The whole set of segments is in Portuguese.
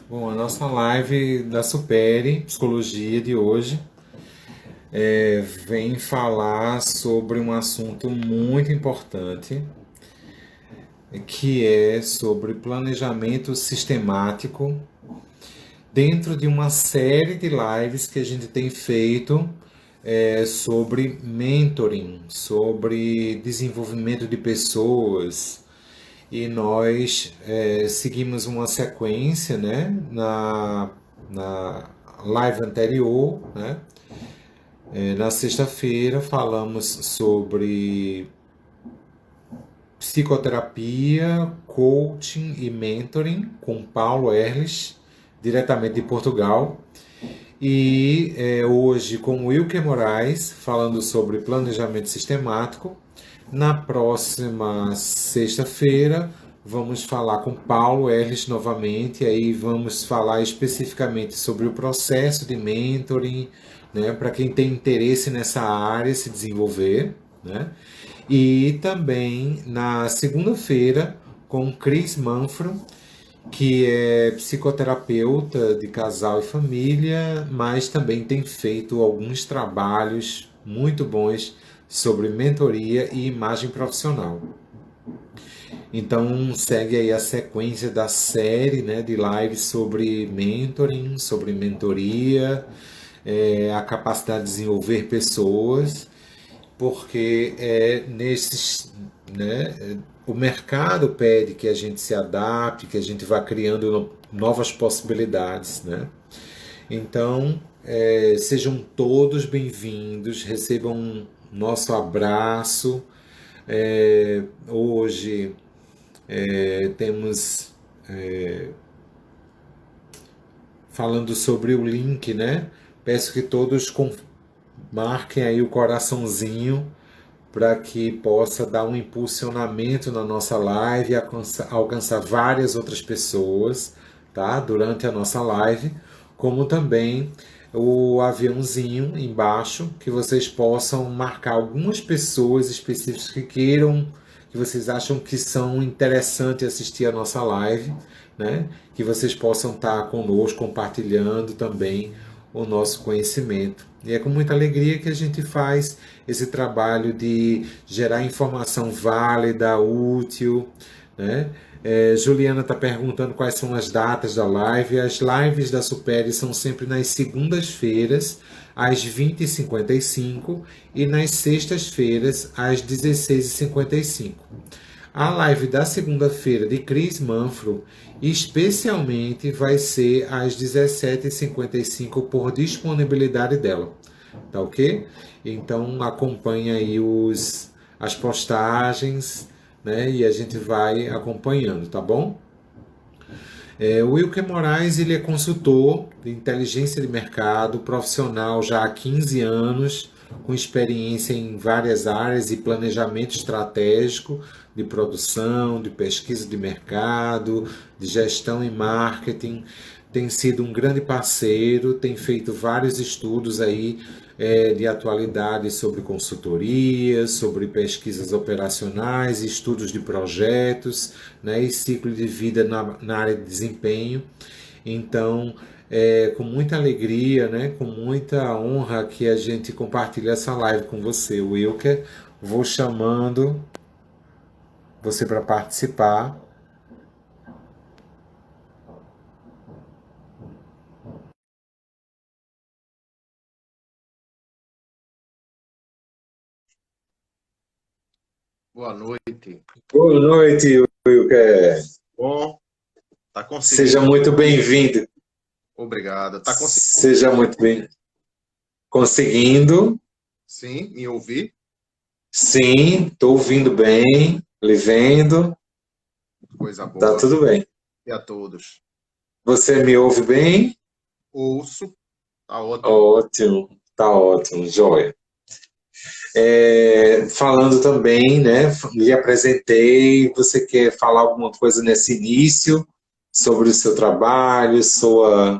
Bom, a nossa live da Supere Psicologia de hoje vem falar sobre um assunto muito importante, que é sobre planejamento sistemático dentro de uma série de lives que a gente tem feito sobre mentoring, sobre desenvolvimento de pessoas. E nós seguimos uma sequência, né, na live anterior, né? Na sexta-feira falamos sobre psicoterapia, coaching e mentoring com Paulo Erlich, diretamente de Portugal. E hoje com Wilker Moraes, falando sobre planejamento sistemático. Na próxima sexta-feira, vamos falar com Paulo Erlich novamente, aí vamos falar especificamente sobre o processo de mentoring, né, para quem tem interesse nessa área se desenvolver, né? E também na segunda-feira com Chris Manfro, que é psicoterapeuta de casal e família, mas também tem feito alguns trabalhos muito bons sobre mentoria e imagem profissional. Então segue aí a sequência da série, né, de lives sobre mentoring, sobre mentoria, a capacidade de desenvolver pessoas, porque o mercado pede que a gente se adapte, que a gente vá criando novas possibilidades, né? Então, sejam todos bem-vindos, recebam nosso abraço. Hoje temos falando sobre o link, né? Peço que todos marquem aí o coraçãozinho para que possa dar um impulsionamento na nossa live e alcançar várias outras pessoas, tá? Durante a nossa live, como também o aviãozinho embaixo, que vocês possam marcar algumas pessoas específicas que queiram, que vocês acham que são interessantes assistir a nossa live, né? Que vocês possam estar conosco compartilhando também o nosso conhecimento. E é com muita alegria que a gente faz esse trabalho de gerar informação válida, útil, né? Juliana está perguntando quais são as datas da live. As lives da Supere são sempre nas segundas-feiras, às 20h55 e nas sextas-feiras, às 16h55. A live da segunda-feira de Chris Manfro, especialmente, vai ser às 17h55 por disponibilidade dela. Tá ok? Então acompanha aí as postagens, né? E a gente vai acompanhando, tá bom? O Wilker Moraes, ele é consultor de inteligência de mercado, profissional já há 15 anos, com experiência em várias áreas e planejamento estratégico de produção, de pesquisa de mercado, de gestão e marketing. Tem sido um grande parceiro, tem feito vários estudos aí de atualidade sobre consultoria, sobre pesquisas operacionais, estudos de projetos, né, e ciclo de vida na área de desempenho. Então, com muita alegria, né, com muita honra que a gente compartilha essa live com você, Wilker. Vou chamando você para participar. Boa noite. Boa noite, Wilker. Bom, tá Seja conseguindo me muito ouvir? bem-vindo. Obrigado. Tá conseguindo, Seja muito bem. Conseguindo? sim, me ouvir? Sim, estou ouvindo bem, lhe vendo, Coisa tá boa. tudo bem. E a todos. Você me ouve bem? Ouço, tá ótimo. Ótimo, tá ótimo, joia. Falando também, né, lhe apresentei, você quer falar alguma coisa nesse início sobre o seu trabalho, sua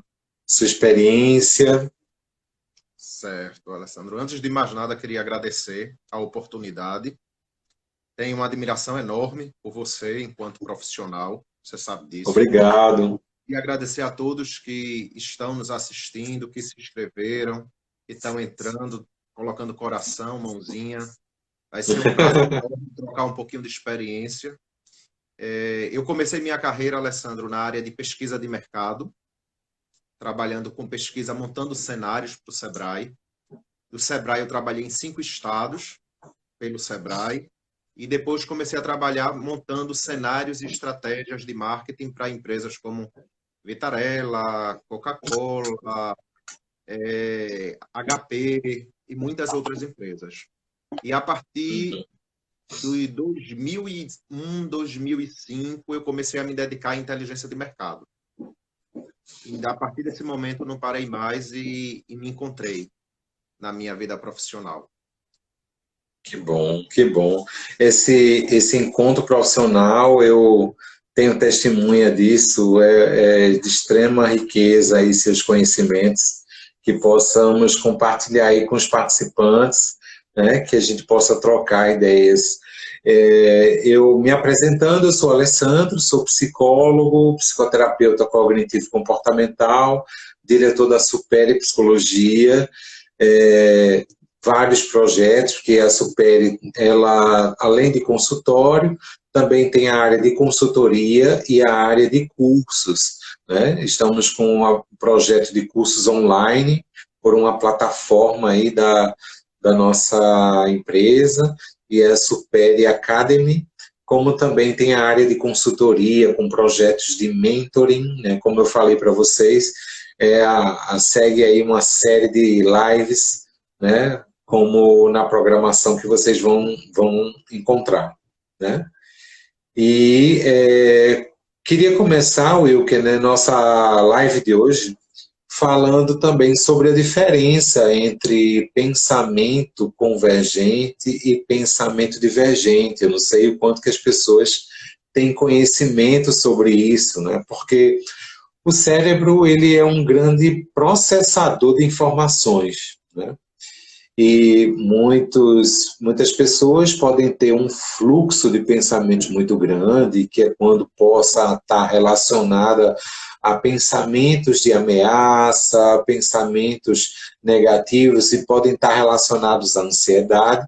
experiência? Certo, Alessandro. Antes de mais nada, queria agradecer a oportunidade. Tenho uma admiração enorme por você enquanto profissional, você sabe disso. Obrigado. e agradecer a todos que estão nos assistindo, que se inscreveram, que estão entrando, colocando coração, mãozinha. Vai ser um prazer enorme trocar um pouquinho de experiência. Eu comecei minha carreira, Alessandro, na área de pesquisa de mercado, trabalhando com pesquisa, montando cenários para o Sebrae. Do Sebrae eu trabalhei em 5 estados, pelo Sebrae, e depois comecei a trabalhar montando cenários e estratégias de marketing para empresas como Vitarella, Coca-Cola, HP e muitas outras empresas. E a partir de 2001, 2005, eu comecei a me dedicar à inteligência de mercado. E a partir desse momento não parei mais e me encontrei na minha vida profissional. Que bom, que bom. Esse encontro profissional, eu tenho testemunha disso, é de extrema riqueza aí seus conhecimentos, que possamos compartilhar aí com os participantes, né, que a gente possa trocar ideias. Eu me apresentando, eu sou Alessandro, sou psicólogo, psicoterapeuta cognitivo-comportamental, diretor da Supere Psicologia, vários projetos, porque a Supere, ela, além de consultório, também tem a área de consultoria e a área de cursos, né? Estamos com um projeto de cursos online por uma plataforma aí da nossa empresa, e é a Supere Academy, como também tem a área de consultoria com projetos de mentoring, né? Como eu falei para vocês, segue aí uma série de lives, né? Como na programação que vocês vão encontrar, né? E queria começar, Wilker, né, nossa live de hoje, falando também sobre a diferença entre pensamento convergente e pensamento divergente. Eu não sei o quanto que as pessoas têm conhecimento sobre isso, né? Porque o cérebro, ele é um grande processador de informações, né? E muitas pessoas podem ter um fluxo de pensamentos muito grande, que é quando possa estar relacionada a pensamentos de ameaça, pensamentos negativos, e podem estar relacionados à ansiedade,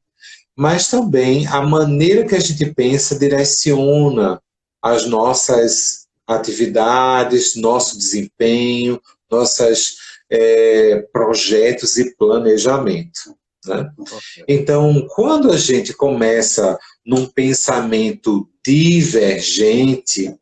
mas também a maneira que a gente pensa direciona as nossas atividades, nosso desempenho, nossos projetos e planejamento, né? Então, quando a gente começa num pensamento divergente,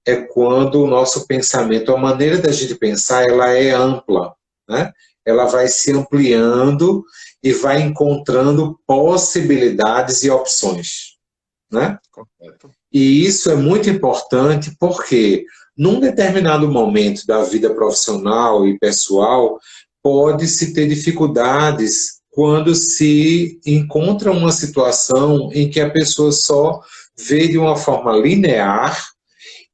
é quando o nosso pensamento, a maneira da gente pensar, ela é ampla, né? Ela vai se ampliando e vai encontrando possibilidades e opções, né? Correto. E isso é muito importante porque, num determinado momento da vida profissional e pessoal, pode-se ter dificuldades quando se encontra uma situação em que a pessoa só vê de uma forma linear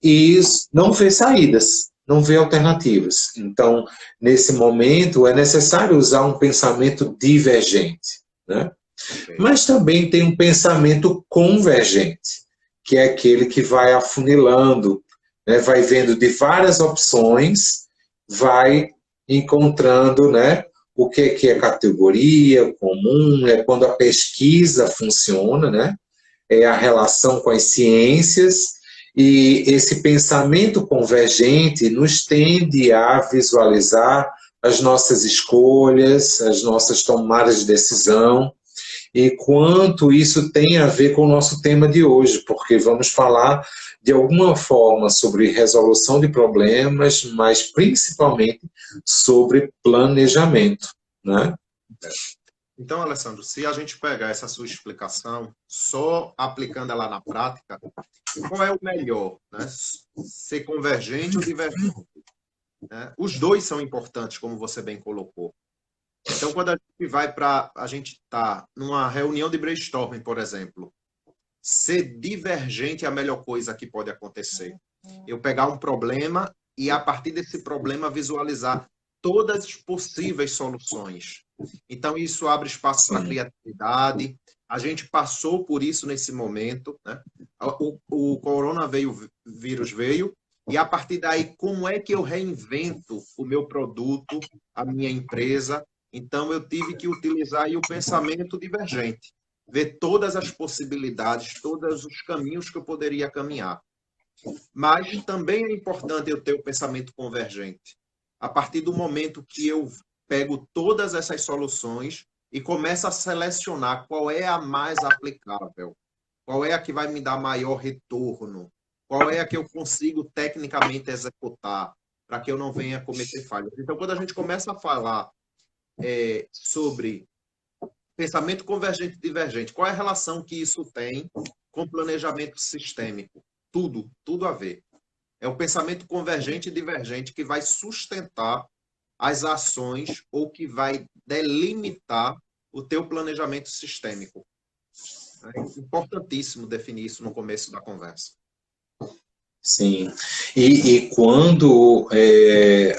e não vê saídas, não vê alternativas. Então, nesse momento, é necessário usar um pensamento divergente, né? Okay. Mas também tem um pensamento convergente, que é aquele que vai afunilando, né? Vai vendo de várias opções, vai encontrando, né, o que é categoria comum, é quando a pesquisa funciona, né? É a relação com as ciências, e esse pensamento convergente nos tende a visualizar as nossas escolhas, as nossas tomadas de decisão, e quanto isso tem a ver com o nosso tema de hoje, porque vamos falar de alguma forma sobre resolução de problemas, mas principalmente sobre planejamento, né? Então, Alessandro, se a gente pegar essa sua explicação, só aplicando ela na prática, qual é o melhor, né? Ser convergente ou divergente, né? Os dois são importantes, como você bem colocou. Então, quando a gente vai para... A gente está numa reunião de brainstorming, por exemplo, ser divergente é a melhor coisa que pode acontecer. Eu pegar um problema e, a partir desse problema, visualizar todas as possíveis soluções. Então, isso abre espaço para criatividade. A gente passou por isso nesse momento, né? O coronavírus veio E a partir daí, como é que eu reinvento o meu produto, a minha empresa? Então, eu tive que utilizar aí o pensamento divergente, ver todas as possibilidades, todos os caminhos que eu poderia caminhar. Mas também é importante eu ter o pensamento convergente. A partir do momento que eu pego todas essas soluções e começo a selecionar qual é a mais aplicável, qual é a que vai me dar maior retorno, qual é a que eu consigo tecnicamente executar, para que eu não venha cometer falhas. Então, quando a gente começa a falar sobre pensamento convergente e divergente, qual é a relação que isso tem com planejamento sistêmico? Tudo a ver. É o pensamento convergente e divergente que vai sustentar as ações ou que vai delimitar o teu planejamento sistêmico. É importantíssimo definir isso no começo da conversa. Sim. E quando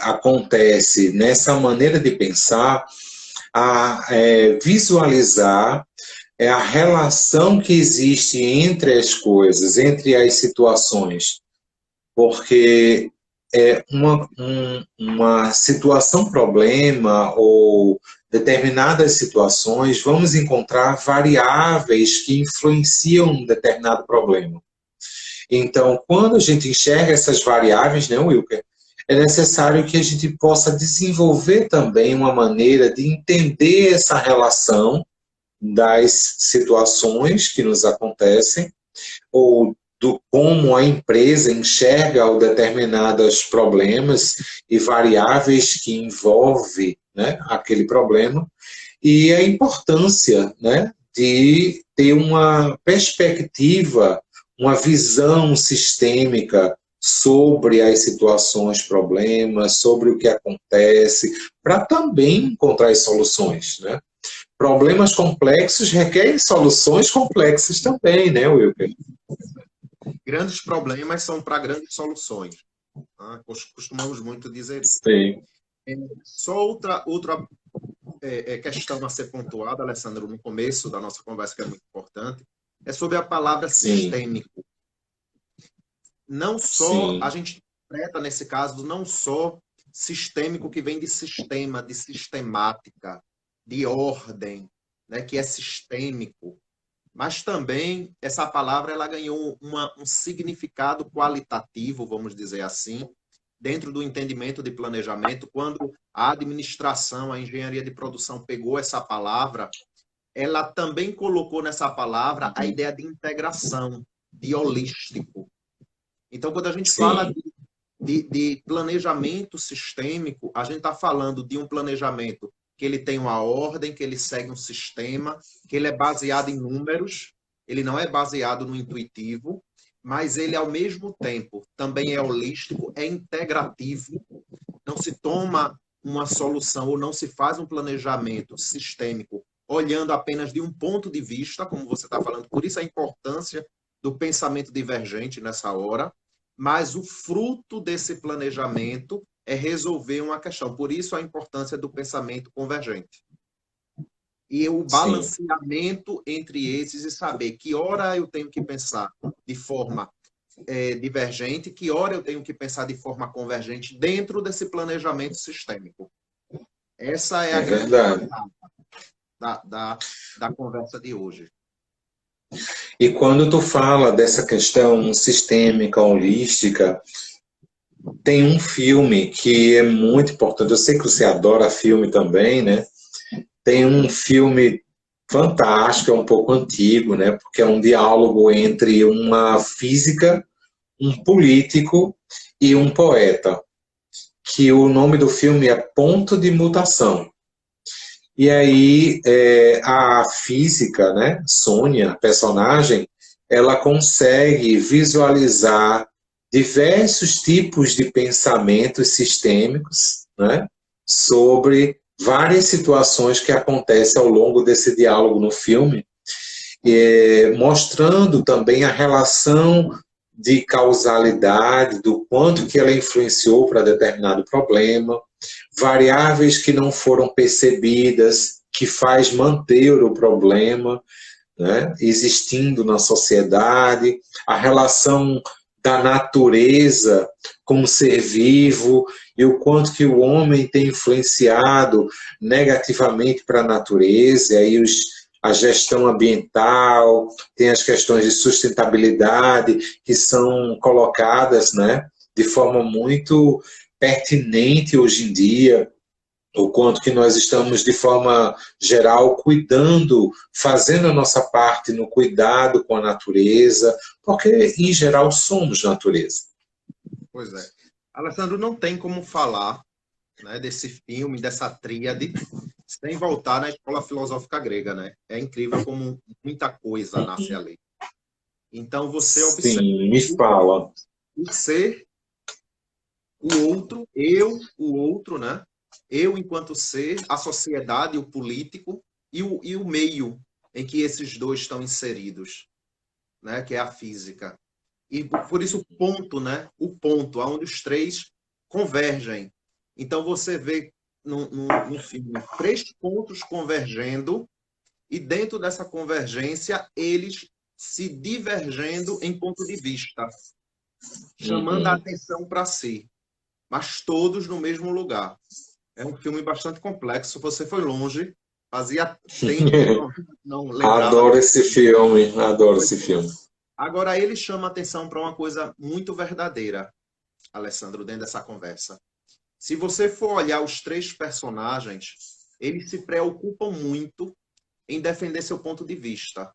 acontece nessa maneira de pensar, visualizar a relação que existe entre as coisas, entre as situações, porque uma situação problema ou determinadas situações, vamos encontrar variáveis que influenciam um determinado problema. Então, quando a gente enxerga essas variáveis, né, Wilker, é necessário que a gente possa desenvolver também uma maneira de entender essa relação das situações que nos acontecem, ou do como a empresa enxerga os determinados problemas e variáveis que envolvem, né, aquele problema, e a importância, né, de ter uma perspectiva, uma visão sistêmica sobre as situações, problemas, sobre o que acontece, para também encontrar as soluções, né? Problemas complexos requerem soluções complexas também, né, Wilker? Grandes problemas são para grandes soluções. Tá? Costumamos muito dizer isso. Sim. Só outra questão a ser pontuada, Alessandro, no começo da nossa conversa, que é muito importante, é sobre a palavra sistêmico. Não só, Sim. a gente interpreta nesse caso, não só sistêmico que vem de sistema, de sistemática, de ordem, né, que é sistêmico, mas também essa palavra ela ganhou um significado qualitativo, vamos dizer assim, dentro do entendimento de planejamento. Quando a administração, a engenharia de produção pegou essa palavra, ela também colocou nessa palavra a ideia de integração, de holístico. Então, quando a gente fala de planejamento sistêmico, a gente está falando de um planejamento que ele tem uma ordem, que ele segue um sistema, que ele é baseado em números, ele não é baseado no intuitivo, mas ele, ao mesmo tempo, também é holístico, é integrativo. Não se toma uma solução ou não se faz um planejamento sistêmico olhando apenas de um ponto de vista, como você está falando. Por isso a importância do pensamento divergente nessa hora, mas o fruto desse planejamento é resolver uma questão. Por isso a importância do pensamento convergente. E o balanceamento entre esses e saber que hora eu tenho que pensar de forma divergente, que hora eu tenho que pensar de forma convergente dentro desse planejamento sistêmico. Essa é a verdade da conversa de hoje. E quando tu fala dessa questão sistêmica, holística, tem um filme que é muito importante. Eu sei que você adora filme também, né? Tem um filme fantástico, é um pouco antigo, né? Porque é um diálogo entre uma física, um político e um poeta. Que o nome do filme é Ponto de Mutação. E aí a física, né, Sônia, a personagem, ela consegue visualizar diversos tipos de pensamentos sistêmicos, né, sobre várias situações que acontecem ao longo desse diálogo no filme, mostrando também a relação de causalidade, do quanto que ela influenciou para determinado problema, variáveis que não foram percebidas, que faz manter o problema, né, existindo na sociedade, a relação da natureza como ser vivo e o quanto que o homem tem influenciado negativamente para a natureza, e aí a gestão ambiental, tem as questões de sustentabilidade que são colocadas, né, de forma muito pertinente hoje em dia, o quanto que nós estamos, de forma geral, cuidando, fazendo a nossa parte no cuidado com a natureza, porque, em geral, somos natureza. Pois é. Alessandro, não tem como falar, né, desse filme, dessa tríade, sem voltar na escola filosófica grega, né? É incrível como muita coisa nasce ali. Então, você observa Sim, me fala. o ser, o outro, o outro, né? Eu enquanto ser, a sociedade, o político e o meio em que esses dois estão inseridos, né? Que é a física. E por isso o ponto, né? O ponto, onde os três convergem. Então você vê no filme três pontos convergendo e dentro dessa convergência eles se divergendo em ponto de vista, chamando a Uhum. atenção para si, mas todos no mesmo lugar. É um filme bastante complexo. Você foi longe, fazia tempo que eu não lembrava. Adoro esse filme, adoro esse filme. Agora ele chama a atenção para uma coisa muito verdadeira, Alessandro, dentro dessa conversa. Se você for olhar os três personagens, eles se preocupam muito em defender seu ponto de vista.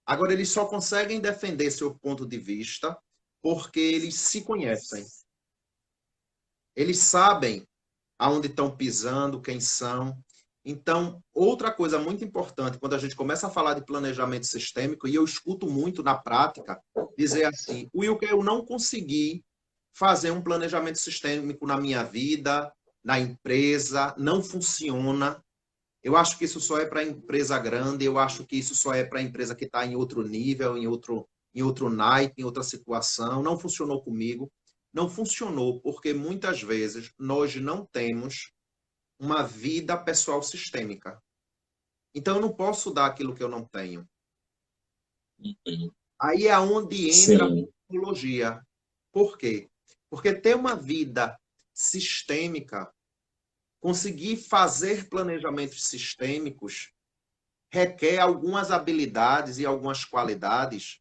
Agora, eles só conseguem defender seu ponto de vista porque eles se conhecem. Eles sabem aonde estão pisando, quem são. Então, outra coisa muito importante, quando a gente começa a falar de planejamento sistêmico, e eu escuto muito na prática, dizer assim, Wilker, eu não consegui fazer um planejamento sistêmico na minha vida, na empresa, não funciona. Eu acho que isso só é para empresa grande, eu acho que isso só é para empresa que está em outro nível, em outro naipe, em outra situação. Não funcionou comigo. Não funcionou porque muitas vezes nós não temos uma vida pessoal sistêmica. Então eu não posso dar aquilo que eu não tenho. Aí é onde entra a Sim. psicologia. Por quê? Porque ter uma vida sistêmica, conseguir fazer planejamentos sistêmicos, requer algumas habilidades e algumas qualidades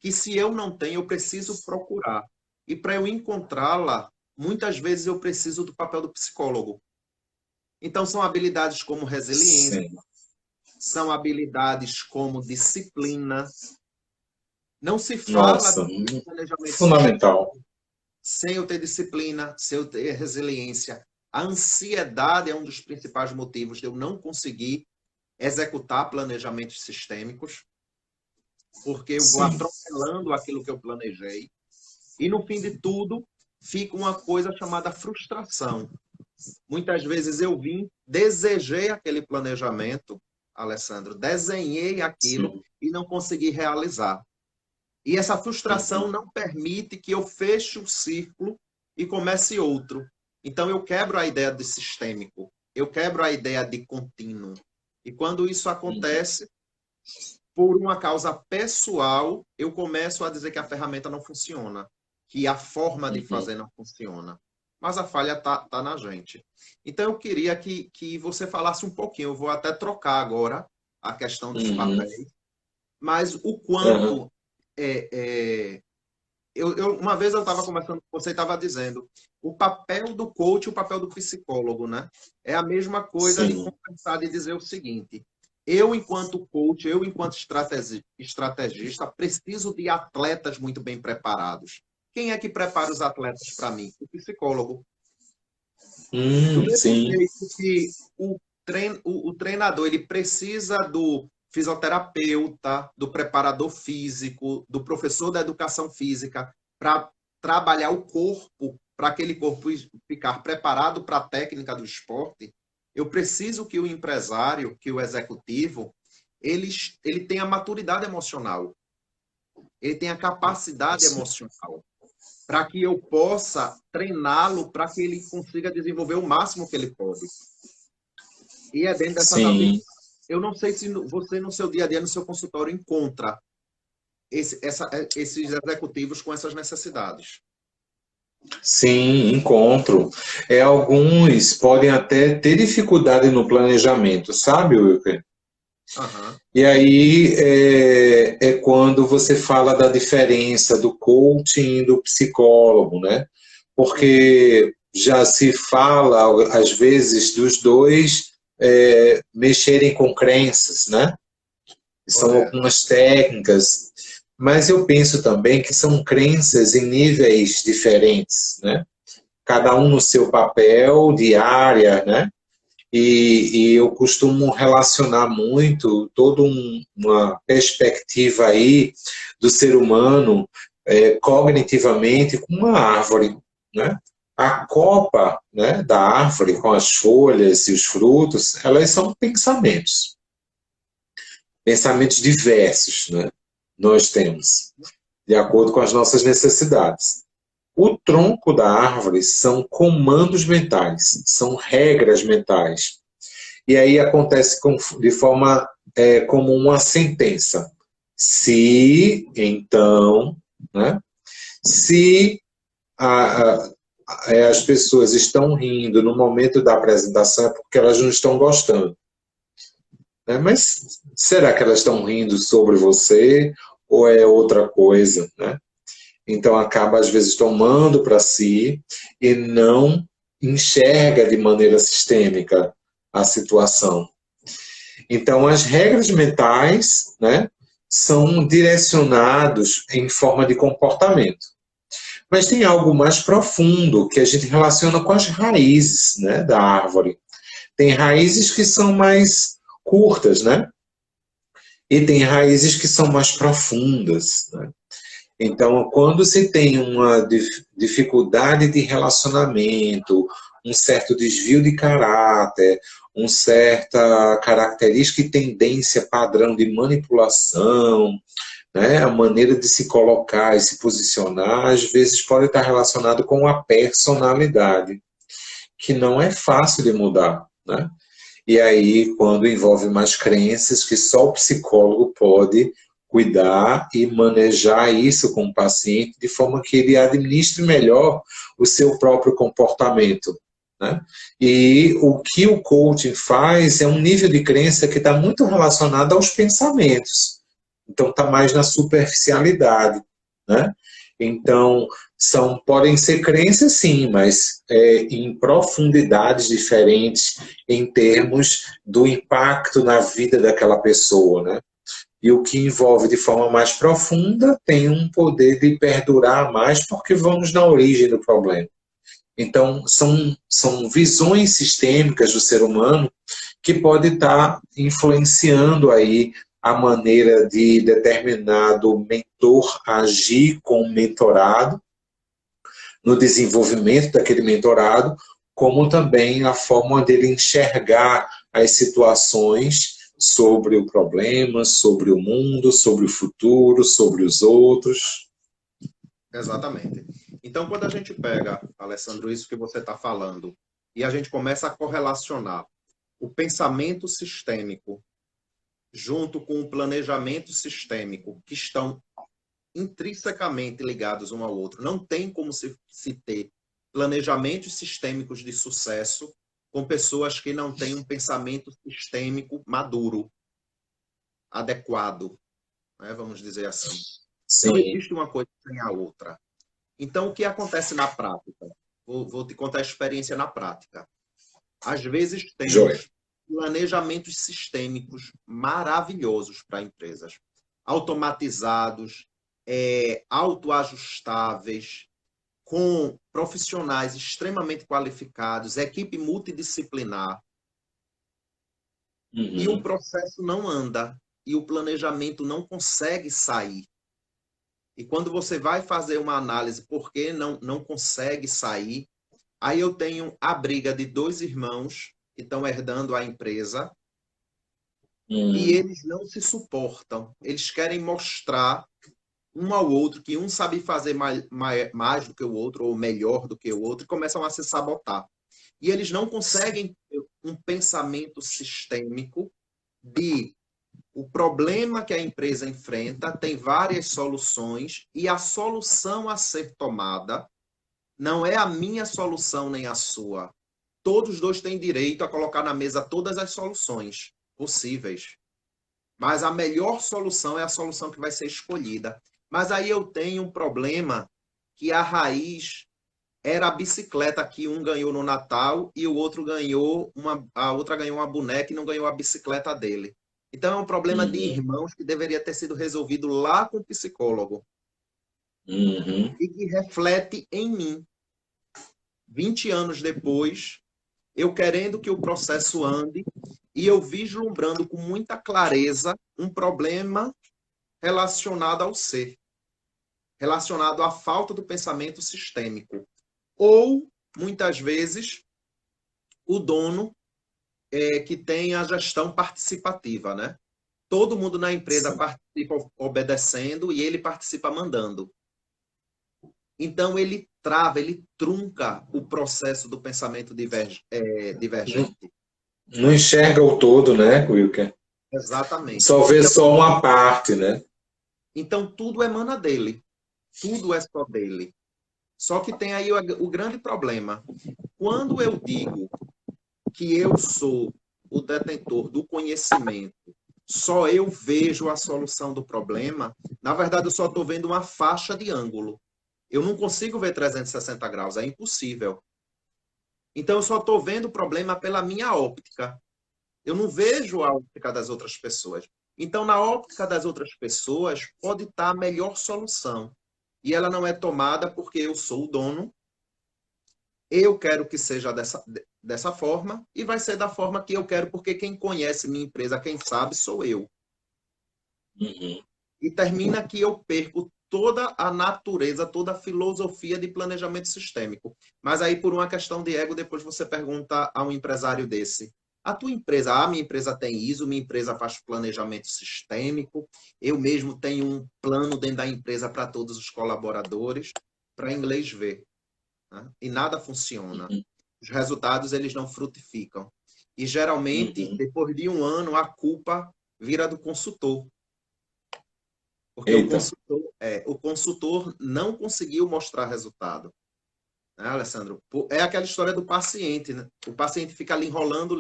que, se eu não tenho, eu preciso procurar. E para eu encontrá-la, muitas vezes eu preciso do papel do psicólogo. Então, são habilidades como resiliência, Sim. são habilidades como disciplina. Não se fala Nossa, de planejamento fundamental. sistêmico sem eu ter disciplina, sem eu ter resiliência. A ansiedade é um dos principais motivos de eu não conseguir executar planejamentos sistêmicos, porque eu vou Sim. atropelando aquilo que eu planejei. E no fim de tudo, fica uma coisa chamada frustração. Muitas vezes eu desejei aquele planejamento, Alessandro, desenhei aquilo Sim. e não consegui realizar. E essa frustração Uhum. não permite que eu feche o círculo e comece outro. Então eu quebro a ideia de sistêmico, eu quebro a ideia de contínuo. E quando isso acontece, por uma causa pessoal, eu começo a dizer que a ferramenta não funciona, que a forma de Uhum. fazer não funciona. Mas a falha tá na gente. Então, eu queria que você falasse um pouquinho, eu vou até trocar agora a questão dos Uhum. papéis, mas o Uhum. quanto... uma vez eu estava conversando com você e estava dizendo o papel do coach e o papel do psicólogo, né? É a mesma coisa de Sim. conversar e dizer o seguinte: eu, enquanto coach, eu, enquanto estrategista, preciso de atletas muito bem preparados. Quem é que prepara os atletas para mim? O psicólogo. Do mesmo Sim. jeito que o treinador ele precisa do fisioterapeuta, do preparador físico, do professor da educação física, para trabalhar o corpo, para aquele corpo ficar preparado para a técnica do esporte, eu preciso que o empresário, que o executivo, ele tenha maturidade emocional, ele tenha capacidade Sim. emocional, para que eu possa treiná-lo para que ele consiga desenvolver o máximo que ele pode. E é dentro dessas Sim. habilidades. Eu não sei se você, no seu dia a dia, no seu consultório, encontra esses executivos com essas necessidades. Sim, encontro. Alguns podem até ter dificuldade no planejamento, sabe, Wilker? Aham, E aí é quando você fala da diferença do coaching e do psicólogo, né? Porque já se fala, às vezes, dos dois mexerem com crenças, né? São correto. algumas técnicas, mas eu penso também que são crenças em níveis diferentes, né? Cada um no seu papel de área, né? E eu costumo relacionar muito toda uma perspectiva aí do ser humano cognitivamente com uma árvore, né? A copa, né, da árvore com as folhas e os frutos, elas são pensamentos, pensamentos diversos, né? Nós temos, de acordo com as nossas necessidades. O tronco da árvore são comandos mentais, são regras mentais. E aí acontece de forma como uma sentença. Se, então, né? Se as pessoas estão rindo no momento da apresentação é porque elas não estão gostando. Né? Mas será que elas estão rindo sobre você ou é outra coisa? Né? Então acaba às vezes tomando para si e não enxerga de maneira sistêmica a situação. Então as regras mentais, né, são direcionados em forma de comportamento. Mas tem algo mais profundo que a gente relaciona com as raízes, né, da árvore. Tem raízes que são mais curtas, né? E tem raízes que são mais profundas, né? Então, quando se tem uma dificuldade de relacionamento, um certo desvio de caráter, uma certa característica e tendência padrão de manipulação, né, a maneira de se colocar e se posicionar, às vezes pode estar relacionado com a personalidade, que não é fácil de mudar, né? E aí, quando envolve mais crenças, que só o psicólogo pode cuidar e manejar isso com o paciente de forma que ele administre melhor o seu próprio comportamento. Né? E o que o coaching faz é um nível de crença que está muito relacionado aos pensamentos. Então, está mais na superficialidade. Né? Então, podem ser crenças, sim, mas em profundidades diferentes em termos do impacto na vida daquela pessoa, né? E o que envolve de forma mais profunda tem um poder de perdurar mais porque vamos na origem do problema. Então, são visões sistêmicas do ser humano que podem estar influenciando aí a maneira de determinado mentor agir com o mentorado, no desenvolvimento daquele mentorado, como também a forma dele enxergar as situações sobre o problema, sobre o mundo, sobre o futuro, sobre os outros. Exatamente. Então, quando a gente pega, Alessandro, isso que você está falando, e a gente começa a correlacionar o pensamento sistêmico junto com o planejamento sistêmico, que estão intrinsecamente ligados um ao outro. Não tem como se ter planejamentos sistêmicos de sucesso com pessoas que não têm um pensamento sistêmico maduro, adequado, né? Vamos dizer assim. Não Sim, existe uma coisa sem a outra. Então, o que acontece na prática? Vou te contar a experiência na prática. Às vezes, joia. temos planejamentos sistêmicos maravilhosos para empresas, automatizados, autoajustáveis, com profissionais extremamente qualificados, equipe multidisciplinar, e o Uhum. processo não anda, e o planejamento não consegue sair. E quando você vai fazer uma análise por que não consegue sair, aí eu tenho a briga de dois irmãos que estão herdando a empresa e Uhum. eles não se suportam. Eles querem mostrar um ao outro que um sabe fazer mais do que o outro ou melhor do que o outro e começam a se sabotar. E eles não conseguem ter um pensamento sistêmico de O problema que a empresa enfrenta tem várias soluções e a solução a ser tomada não é a minha solução nem a sua. Todos os dois têm direito a colocar na mesa todas as soluções possíveis. Mas a melhor solução é a solução que vai ser escolhida. Mas aí eu tenho um problema que a raiz era a bicicleta que um ganhou no Natal e o outro ganhou a outra ganhou uma boneca e não ganhou a bicicleta dele. Então é um problema de Uhum. irmãos que deveria ter sido resolvido lá com o psicólogo Uhum. e que reflete em mim. 20 anos depois, eu querendo que o processo ande e eu vislumbrando com muita clareza um problema relacionado ao ser, relacionado à falta do pensamento sistêmico. Ou, muitas vezes, o dono que tem a gestão participativa, né? Todo mundo na empresa Sim. participa obedecendo e ele participa mandando. Então, ele trava, ele trunca o processo do pensamento divergente. Não enxerga o todo, né, Wilker? Exatamente. Só vê só uma parte, né? Então, tudo emana dele. Tudo é só dele. Só que tem aí o grande problema. Quando eu digo que eu sou o detentor do conhecimento, só eu vejo a solução do problema, na verdade eu só estou vendo uma faixa de ângulo. Eu não consigo ver 360 graus, é impossível. Então eu só estou vendo o problema pela minha óptica. Eu não vejo a óptica das outras pessoas. Então, na óptica das outras pessoas, pode estar a melhor solução. E ela não é tomada porque eu sou o dono, eu quero que seja dessa forma, e vai ser da forma que eu quero, porque quem conhece minha empresa, quem sabe, sou eu. Uhum. E termina que eu perco toda a natureza, toda a filosofia de planejamento sistêmico. Mas aí, por uma questão de ego, depois você pergunta a um empresário desse: a tua empresa, minha empresa tem ISO, minha empresa faz planejamento sistêmico, eu mesmo tenho um plano dentro da empresa para todos os colaboradores, para inglês ver. Né? E nada funciona. Uhum. Os resultados, eles não frutificam. E, geralmente, Uhum. depois de um ano, a culpa vira do consultor. Porque Eita. o consultor não conseguiu mostrar resultado. Né, Alessandro? É aquela história do paciente, né? O paciente fica ali enrolando,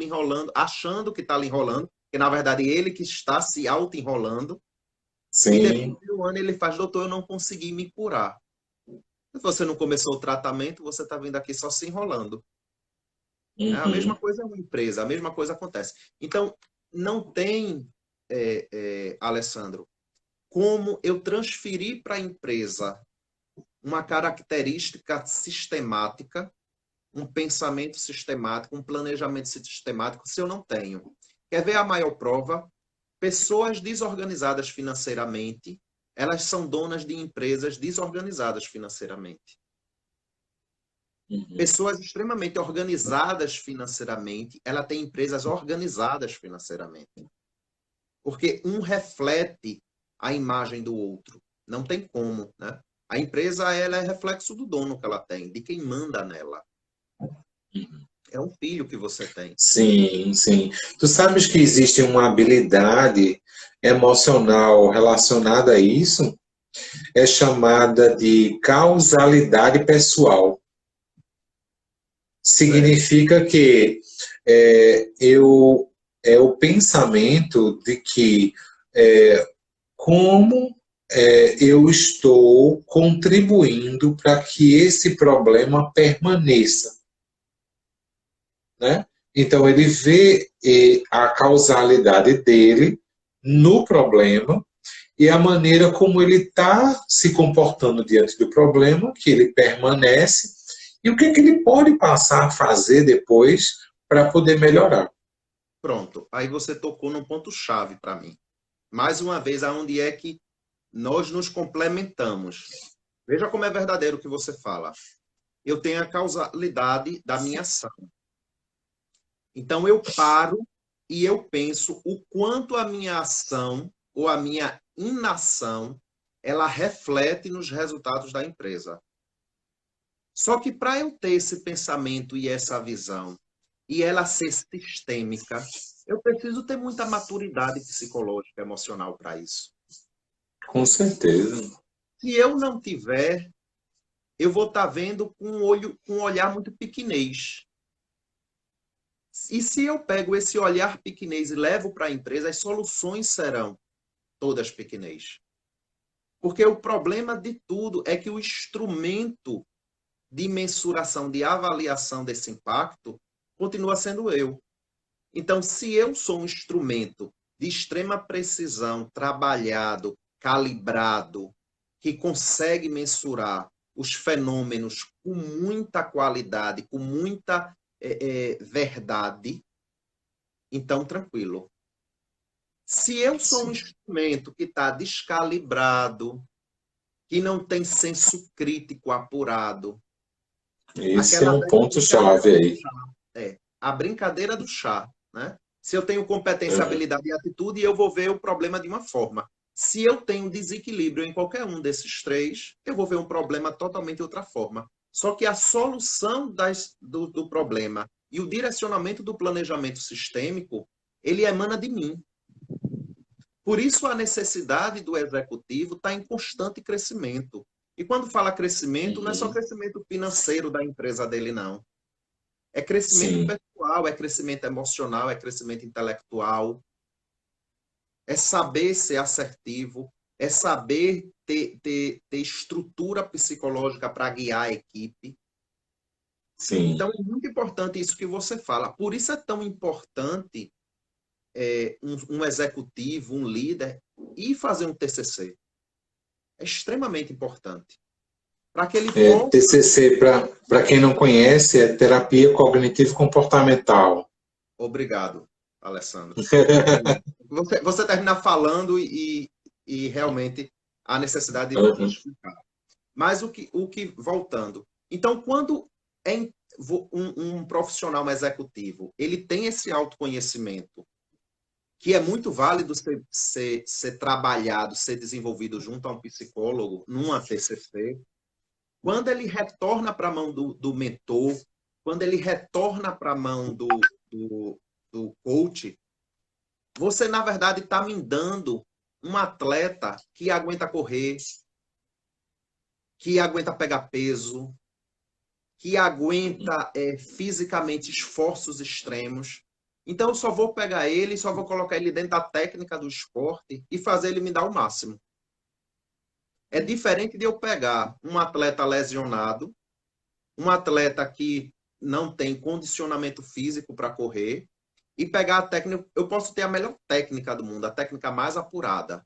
achando que está ali enrolando, que na verdade ele que está se auto-enrolando, e depois Sim. de um ano ele faz: doutor, eu não consegui me curar. Se você não começou o tratamento, você está vindo aqui só se enrolando. É a mesma Uhum. coisa é uma empresa, a mesma coisa acontece. Então, não tem, Alessandro, como eu transferir para a empresa uma característica sistemática, um pensamento sistemático, um planejamento sistemático, se eu não tenho. Quer ver a maior prova? Pessoas desorganizadas financeiramente, elas são donas de empresas desorganizadas financeiramente. Uhum. Pessoas extremamente organizadas financeiramente, ela tem empresas organizadas financeiramente. Porque um reflete a imagem do outro. Não tem como, né? A empresa, ela é reflexo do dono que ela tem, de quem manda nela. Uhum. É um filho que você tem. Sim, sim. Tu sabes que existe uma habilidade emocional relacionada a isso? É chamada de causalidade pessoal. Certo. Significa que é o pensamento de que como eu estou contribuindo para que esse problema permaneça, né? Então ele vê a causalidade dele no problema e a maneira como ele está se comportando diante do problema, que ele permanece, e o que, que ele pode passar a fazer depois para poder melhorar. Pronto. Aí você tocou num ponto-chave para mim. Mais uma vez, aonde é que nós nos complementamos. Veja como é verdadeiro o que você fala. Eu tenho a causalidade da minha ação. Então, eu paro e eu penso o quanto a minha ação ou a minha inação ela reflete nos resultados da empresa. Só que para eu ter esse pensamento e essa visão, e ela ser sistêmica, eu preciso ter muita maturidade psicológica, emocional para isso. Com certeza. Se eu não tiver, eu vou estar vendo com um olhar muito pequenez. E se eu pego esse olhar pequenez e levo para a empresa, as soluções serão todas pequenez. Porque o problema de tudo é que o instrumento de mensuração, de avaliação desse impacto, continua sendo eu. Então, se eu sou um instrumento de extrema precisão, trabalhado, calibrado, que consegue mensurar os fenômenos com muita qualidade, com muita verdade, então tranquilo. Se eu sou um instrumento que está descalibrado, que não tem senso crítico apurado, esse é um ponto-chave aí. A brincadeira do chá, né? Se eu tenho competência, habilidade e atitude, eu vou ver o problema de uma forma. Se eu tenho desequilíbrio em qualquer um desses três, eu vou ver um problema totalmente de outra forma. Só que a solução do problema e o direcionamento do planejamento sistêmico, ele emana de mim. Por isso a necessidade do executivo está em constante crescimento. E quando fala crescimento, não é só crescimento financeiro da empresa dele, não. É crescimento pessoal, é crescimento emocional, é crescimento intelectual. É saber ser assertivo, é saber ter estrutura psicológica para guiar a equipe. Sim. Então, é muito importante isso que você fala. Por isso é tão importante um executivo, um líder, ir fazer um TCC. É extremamente importante. Para que ele possa... TCC, para quem não conhece, é Terapia Cognitivo-Comportamental. Obrigado, Alessandro. Você termina falando e realmente a necessidade de explicar. Mas voltando. Então, quando um profissional executivo, ele tem esse autoconhecimento, que é muito válido ser trabalhado, ser desenvolvido junto a um psicólogo, numa TCC, quando ele retorna para a mão do mentor, quando ele retorna para a mão do coach, você, na verdade, está me dando um atleta que aguenta correr, que aguenta pegar peso, que aguenta fisicamente esforços extremos. Então, eu só vou pegar ele, só vou colocar ele dentro da técnica do esporte e fazer ele me dar o máximo. É diferente de eu pegar um atleta lesionado, um atleta que não tem condicionamento físico para correr, e pegar a técnica. Eu posso ter a melhor técnica do mundo, a técnica mais apurada.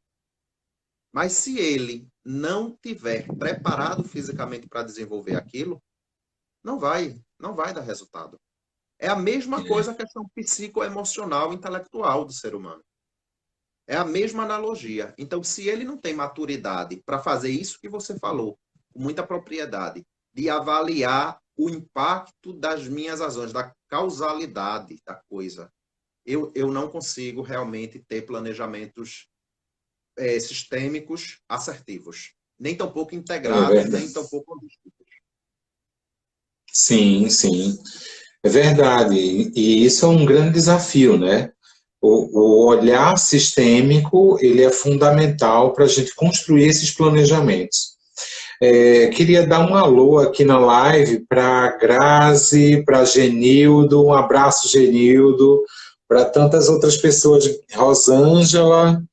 Mas se ele não tiver preparado fisicamente para desenvolver aquilo, não vai dar resultado. É a mesma coisa a questão psicoemocional, intelectual do ser humano. É a mesma analogia. Então, se ele não tem maturidade para fazer isso que você falou, com muita propriedade, de avaliar o impacto das minhas ações, da causalidade da coisa, eu não consigo realmente ter planejamentos sistêmicos assertivos. Nem tampouco integrados, nem tampouco holísticos. Sim, sim. É verdade. E isso é um grande desafio, né? O olhar sistêmico, ele é fundamental para a gente construir esses planejamentos. Queria dar um alô aqui na live para a Grazi, para a Genildo, um abraço, Genildo, para tantas outras pessoas, Rosângela,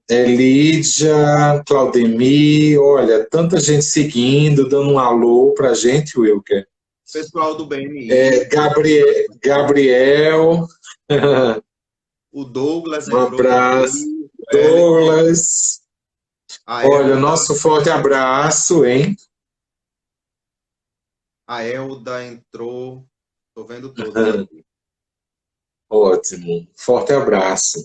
Lídia, Claudemir, olha, tanta gente seguindo, dando um alô para a gente, Wilker. Pessoal do BNI. Gabriel. O Douglas. Um abraço. Douglas. Olha, nosso forte abraço, hein? A Elda entrou. Estou vendo todos aqui. Ótimo. Forte abraço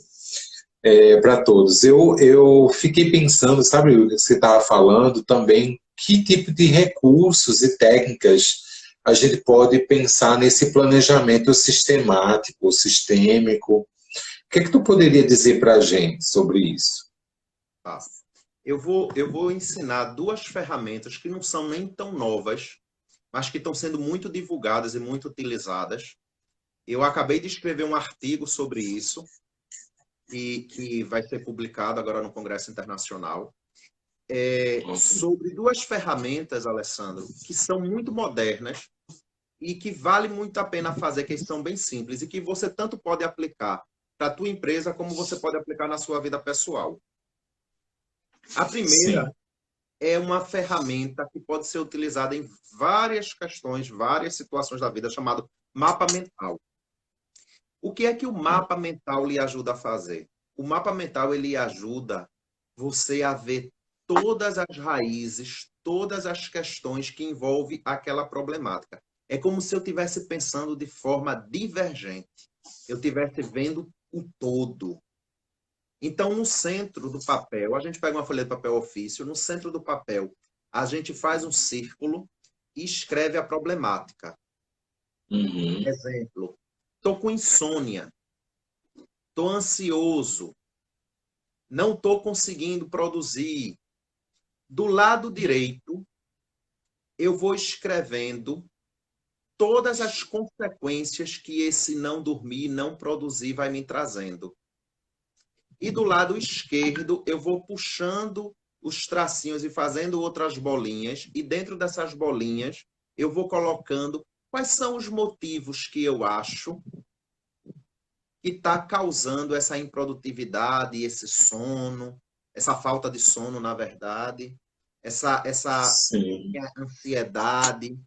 para todos. Eu fiquei pensando, sabe o que você estava falando também, que tipo de recursos e técnicas a gente pode pensar nesse planejamento sistemático, sistêmico. O que é que tu poderia dizer para a gente sobre isso? Tá. Eu vou ensinar duas ferramentas que não são nem tão novas, mas que estão sendo muito divulgadas e muito utilizadas. Eu acabei de escrever um artigo sobre isso, que vai ser publicado agora no Congresso Internacional, sobre duas ferramentas, Alessandro, que são muito modernas e que vale muito a pena fazer, que são bem simples e que você tanto pode aplicar para a tua empresa como você pode aplicar na sua vida pessoal. A primeira Sim. é uma ferramenta que pode ser utilizada em várias questões, várias situações da vida, chamado mapa mental. O que é que o mapa mental lhe ajuda a fazer? O mapa mental ele ajuda você a ver todas as raízes, todas as questões que envolvem aquela problemática. É como se eu estivesse pensando de forma divergente. Eu estivesse vendo o todo. Então, no centro do papel, a gente pega uma folha de papel ofício, no centro do papel, a gente faz um círculo e escreve a problemática. Uhum. Exemplo, estou com insônia, estou ansioso, não estou conseguindo produzir. Do lado direito, eu vou escrevendo todas as consequências que esse não dormir, não produzir vai me trazendo. E do lado esquerdo, eu vou puxando os tracinhos e fazendo outras bolinhas. E dentro dessas bolinhas, eu vou colocando quais são os motivos que eu acho que está causando essa improdutividade, esse sono, essa falta de sono, na verdade, essa Sim. ansiedade.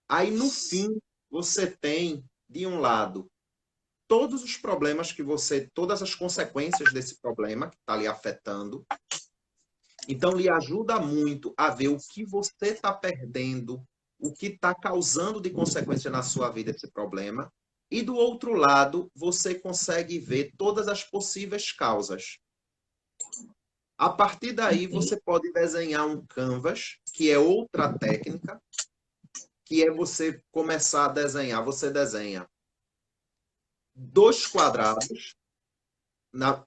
Aí, no fim, você tem, de um lado, todos os problemas que você, todas as consequências desse problema que está lhe afetando. Então, lhe ajuda muito a ver o que você está perdendo, o que está causando de consequência na sua vida esse problema. E do outro lado, você consegue ver todas as possíveis causas. A partir daí, você pode desenhar um canvas, que é outra técnica, que é você começar a desenhar. Você desenha 2 quadrados,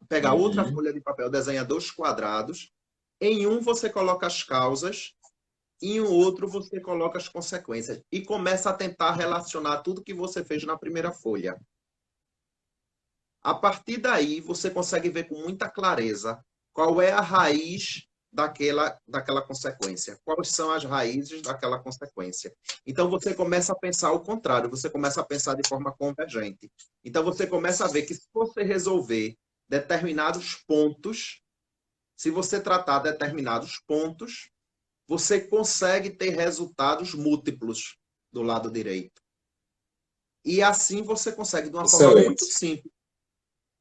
pega outra folha de papel, desenha 2 quadrados. Em um você coloca as causas, e em outro você coloca as consequências. E começa a tentar relacionar tudo que você fez na primeira folha. A partir daí, você consegue ver com muita clareza qual é a raiz daquela consequência. Quais são as raízes daquela consequência. Então, você começa a pensar o contrário. Você começa a pensar de forma convergente. Então, você começa a ver que se você resolver determinados pontos, se você tratar determinados pontos, você consegue ter resultados múltiplos do lado direito. E assim você consegue, de uma forma muito Excelente. simples,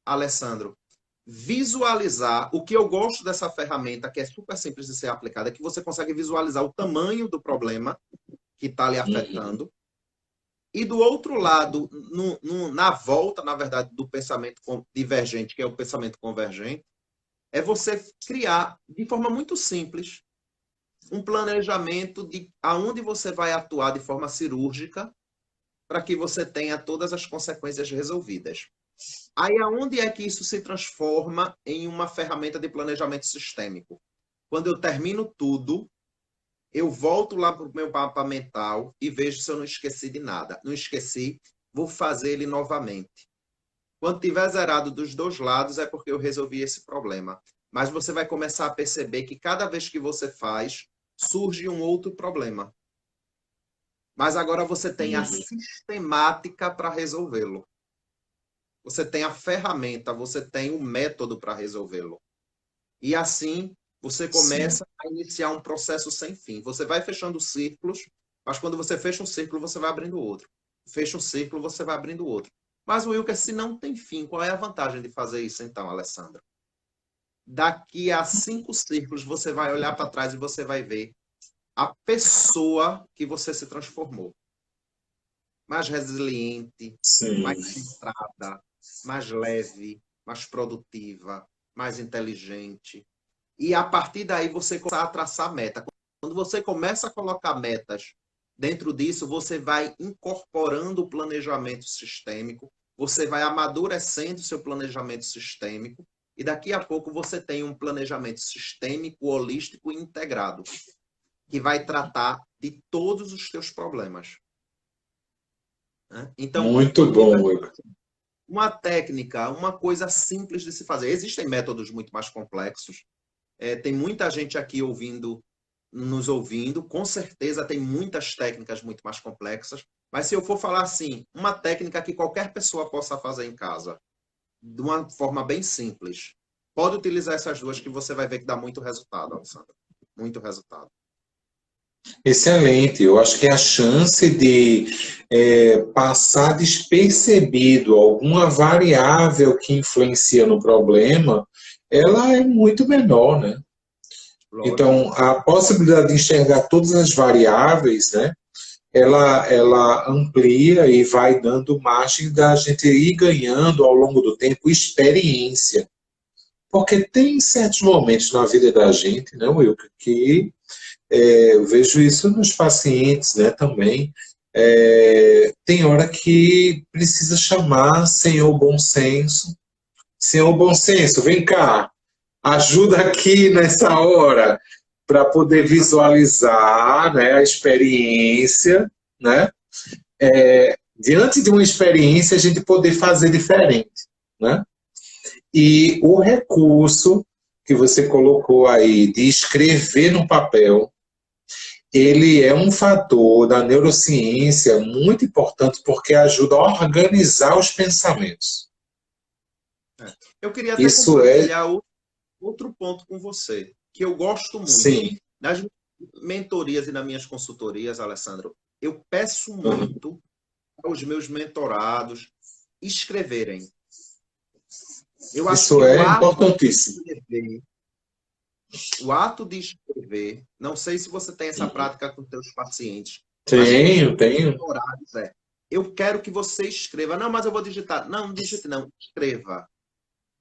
Alessandro, visualizar. O que eu gosto dessa ferramenta, que é super simples de ser aplicada, é que você consegue visualizar o tamanho do problema que está lhe afetando. E do outro lado, na volta, na verdade, do pensamento divergente, que é o pensamento convergente, é você criar, de forma muito simples, um planejamento de aonde você vai atuar de forma cirúrgica para que você tenha todas as consequências resolvidas. Aí, aonde é que isso se transforma em uma ferramenta de planejamento sistêmico? Quando eu termino tudo, eu volto lá para o meu mapa mental e vejo se eu não esqueci de nada. Não esqueci, vou fazer ele novamente. Quando tiver zerado dos 2 lados, é porque eu resolvi esse problema. Mas você vai começar a perceber que cada vez que você faz, surge um outro problema. Mas agora você tem a sistemática para resolvê-lo. Você tem a ferramenta, você tem o método para resolvê-lo. E assim, você começa a iniciar um processo sem fim. Você vai fechando círculos, mas quando você fecha um círculo, você vai abrindo outro. Fecha um círculo, você vai abrindo outro. Mas, Wilker, se não tem fim, qual é a vantagem de fazer isso, então, Alessandra? Daqui a 5 círculos, você vai olhar para trás e você vai ver a pessoa que você se transformou. Mais resiliente, mais Sim. centrada, mais leve, mais produtiva, mais inteligente. E a partir daí você começa a traçar meta. Quando você começa a colocar metas dentro disso, você vai incorporando o planejamento sistêmico, você vai amadurecendo o seu planejamento sistêmico, e daqui a pouco você tem um planejamento sistêmico, holístico e integrado, que vai tratar de todos os teus problemas. Né? Então, Muito bom, Igor. uma técnica, uma coisa simples de se fazer. Existem métodos muito mais complexos. Tem muita gente aqui nos ouvindo. Com certeza tem muitas técnicas muito mais complexas. Mas se eu for falar assim, uma técnica que qualquer pessoa possa fazer em casa, de uma forma bem simples, pode utilizar essas duas que você vai ver que dá muito resultado, Alessandro. Muito resultado. Excelente. Eu acho que a chance de passar despercebido alguma variável que influencia no problema, ela é muito menor, né? Lógico. Então, a possibilidade de enxergar todas as variáveis, né? Ela amplia e vai dando margem da gente ir ganhando ao longo do tempo experiência. Porque tem certos momentos na vida da gente, né, Wilker, que eu vejo isso nos pacientes, né, também. Tem hora que precisa chamar Senhor Bom Senso. Senhor Bom Senso, vem cá, ajuda aqui nessa hora para poder visualizar, né, a experiência, né? Diante de uma experiência, a gente poder fazer diferente, né? E o recurso que você colocou aí de escrever no papel, ele é um fator da neurociência muito importante porque ajuda a organizar os pensamentos. Eu queria até Isso é, compartilhar outro ponto com você, que eu gosto muito. sim, Nas mentorias e nas minhas consultorias, Alessandro, eu peço uhum, muito aos meus mentorados escreverem. Eu acho isso que é importantíssimo. o ato de escrever, não sei se você tem essa Uhum. prática com seus pacientes, mas com Tenho. mentorados eu quero que você escreva. Não, mas eu vou digitar. Não, não digite não, escreva.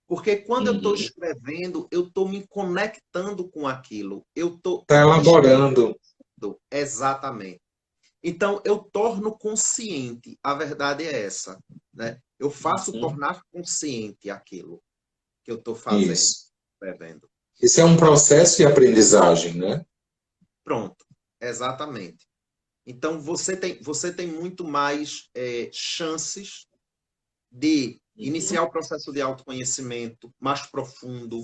Porque quando eu estou Uhum. escrevendo, eu estou me conectando com aquilo. Eu estou Está elaborando. exatamente. Então, eu torno consciente. A verdade é essa. Né? Eu faço Uhum. tornar consciente aquilo que eu estou fazendo, Isso. escrevendo. Isso é um processo de aprendizagem, né? Pronto, exatamente. Então, você tem muito mais chances de iniciar o processo de autoconhecimento mais profundo.